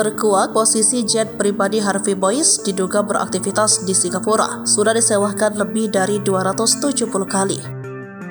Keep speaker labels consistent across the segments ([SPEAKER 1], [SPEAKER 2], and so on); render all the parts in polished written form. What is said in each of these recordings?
[SPEAKER 1] Terkuak, posisi jet pribadi Harvey Boyce diduga beraktivitas di Singapura sudah disewakan lebih dari 270 kali.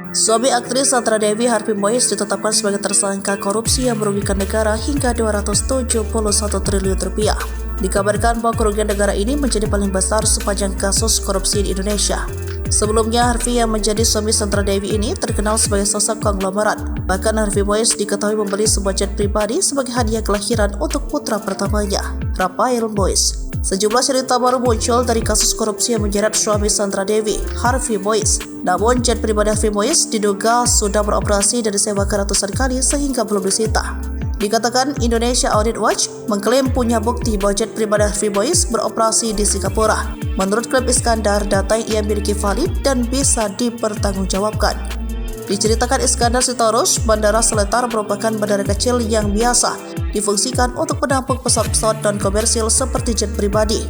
[SPEAKER 1] Suami aktris Sandra Dewi, Harvey Boyce, ditetapkan sebagai tersangka korupsi yang merugikan negara hingga 271 triliun rupiah. Dikabarkan bahwa kerugian negara ini menjadi paling besar sepanjang kasus korupsi di Indonesia. Sebelumnya, Harvey yang menjadi suami Sandra Dewi ini terkenal sebagai sosok konglomerat. Bahkan Harvey Boyce diketahui membeli sebuah jet pribadi sebagai hadiah kelahiran untuk putra pertamanya, Rafael Boyce. Sejumlah cerita baru muncul dari kasus korupsi yang menyeret suami Sandra Dewi, Harvey Boyce. Namun, jet pribadi Harvey Boyce diduga sudah beroperasi dan disewakan ratusan kali sehingga belum disita. Dikatakan Indonesia Audit Watch mengklaim punya bukti bahwa jet pribadi Harvey Boyce beroperasi di Singapura. Menurut klaim Iskandar, data yang ia miliki valid dan bisa dipertanggungjawabkan. Diceritakan Iskandar Sitorus, Bandara Seletar merupakan bandara kecil yang biasa difungsikan untuk menampung pesawat-pesawat non-komersil seperti jet pribadi.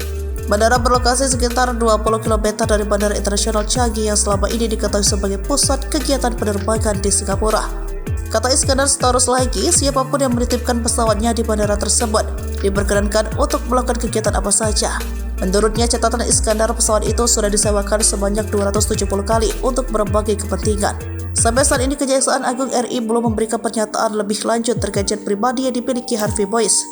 [SPEAKER 1] Bandara berlokasi sekitar 20 km dari Bandara Internasional Changi yang selama ini diketahui sebagai pusat kegiatan penerbangan di Singapura. Kata Iskandar Sitorus lagi, siapapun yang menitipkan pesawatnya di bandara tersebut diperkenankan untuk melakukan kegiatan apa saja. Menurutnya, catatan Iskandar, pesawat itu sudah disewakan sebanyak 270 kali untuk berbagai kepentingan. Sampai saat ini, Kejaksaan Agung RI belum memberikan pernyataan lebih lanjut terkait jet pribadi yang dimiliki Harvey Boyce.